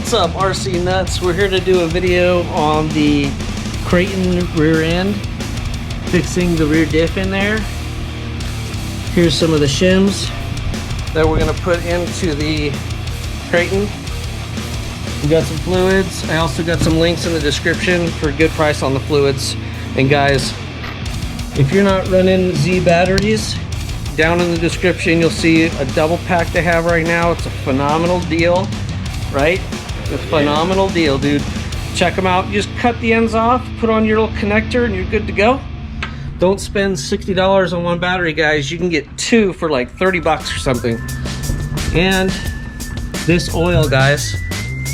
What's up, RC Nuts? We're here to do a video on the Kraton rear end, fixing the rear diff in there. Here's some of the shims that we're going to put into the Kraton. We got some fluids. I also got some links in the description for a good price on the fluids. And guys, if you're not running Z batteries, down in the description you'll see a double pack they have right now. It's a phenomenal deal, right? A phenomenal deal, dude. Check them out. You just cut the ends off, put on your little connector, and you're good to go. Don't spend $60 on one battery, guys. You can get two for like 30 bucks or something. And this oil, guys,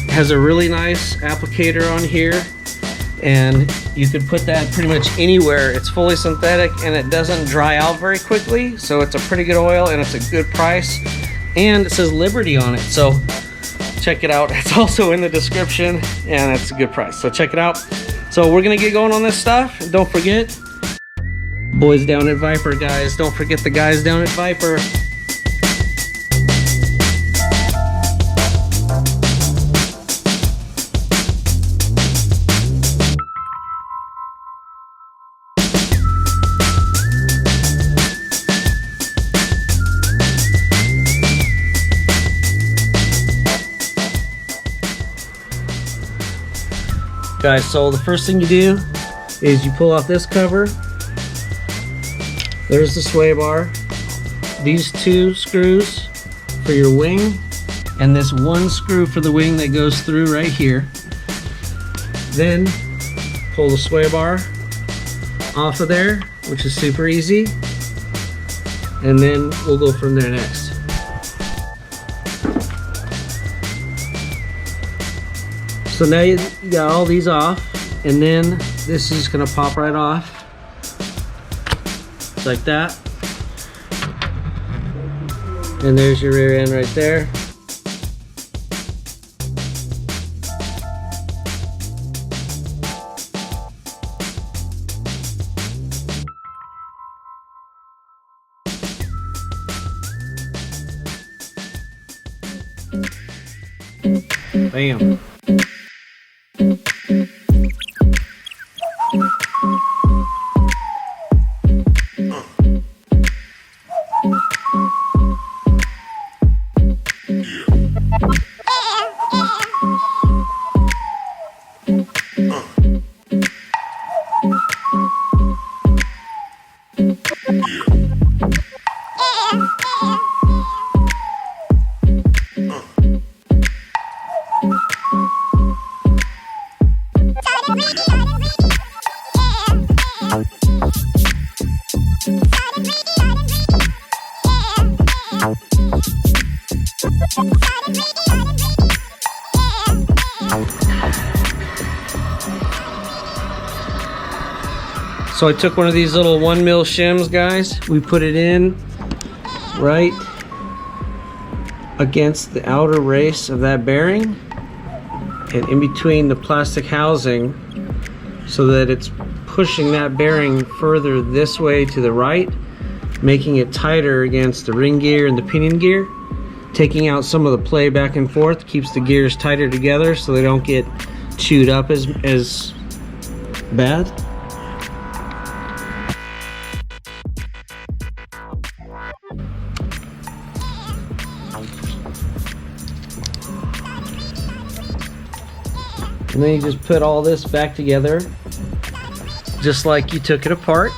has a really nice applicator on here, and you could put that pretty much anywhere. It's fully synthetic and it doesn't dry out very quickly, so it's a pretty good oil and it's a good price, and it says Liberty on it, so check it out. It's also in the description and it's a good price, so check it out. So we're gonna get going on this stuff, and don't forget, boys down at Viper, guys, don't forget the guys down at Viper. Guys, so the first thing you do is you pull off this cover. There's the sway bar. These two screws for your wing, and this one screw for the wing that goes through right here. Then pull the sway bar off of there, which is super easy. And then we'll go from there next. So now you got all these off, and then this is gonna pop right off, just like that. And there's your rear end right there. Bam. So I took one of these little 1 mil shims, guys. We put it in right against the outer race of that bearing and in between the plastic housing, so that it's pushing that bearing further this way to the right, making it tighter against the ring gear and the pinion gear, taking out some of the play back and forth, keeps the gears tighter together so they don't get chewed up as bad. And then you just put all this back together, just like you took it apart.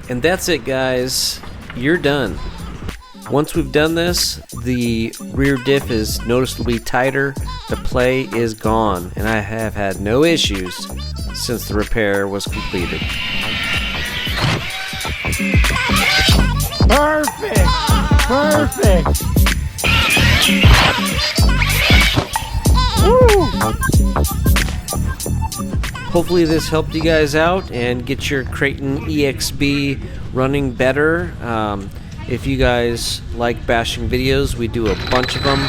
And that's it, guys. You're done. Once we've done this, the rear diff is noticeably tighter, the play is gone, and I have had no issues since the repair was completed. Perfect! Perfect! Woo! Hopefully this helped you guys out and get your Kraton EXB running better. If you guys like bashing videos, we do a bunch of them,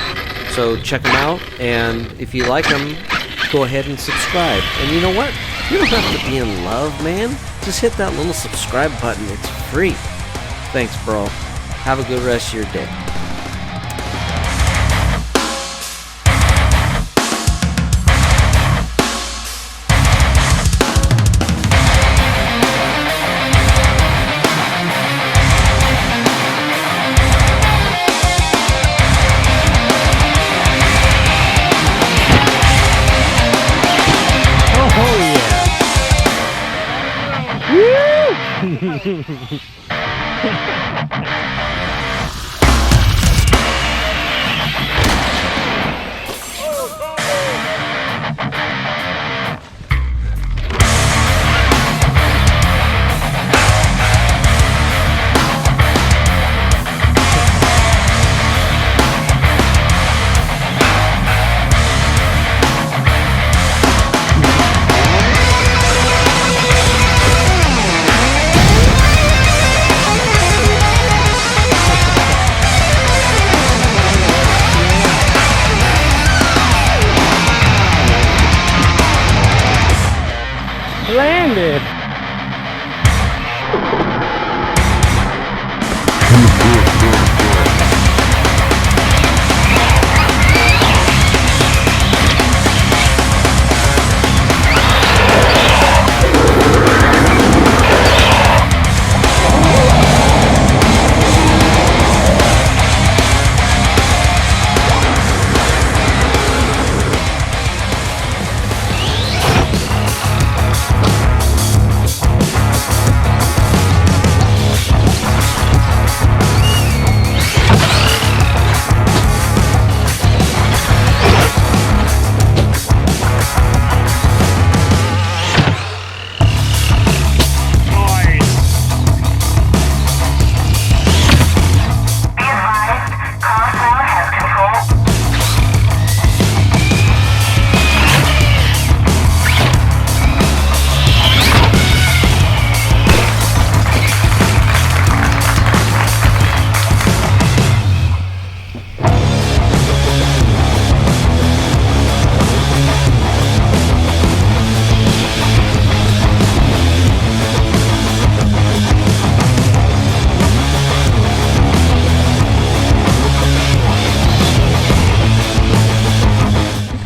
so check them out. And if you like them, go ahead and subscribe. And you know what? You don't have to be in love, man. Just hit that little subscribe button. It's free. Thanks, bro. Have a good rest of your day. Landed.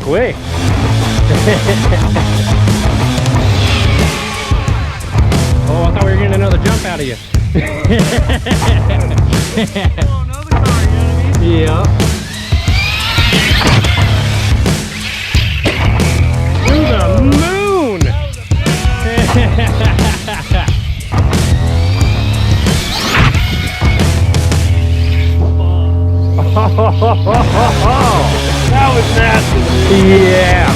Quick. Oh, I thought we were getting another jump out of you. Oh, another car, you know what I mean? Yeah. To the moon. That was nasty. Yeah.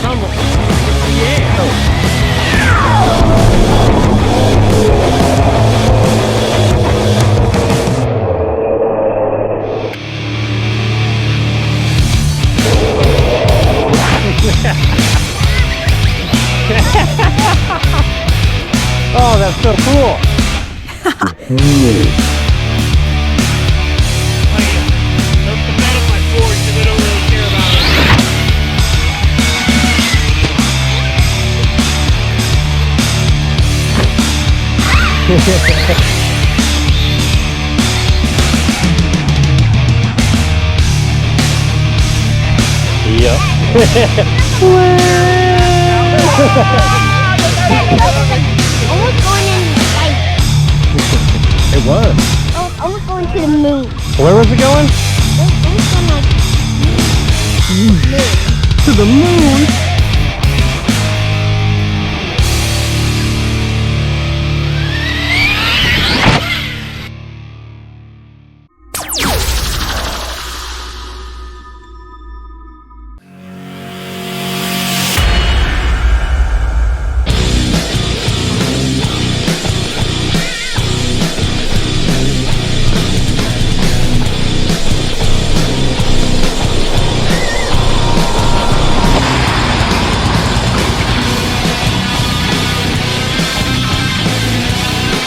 Tumble. Yeah. Oh, that's so cool. That's the bed of my Ford, so they don't really care about it. Yep. Almost going in like. It was. Oh, almost going to the moon. Where was it going? Almost going like moon. To the moon?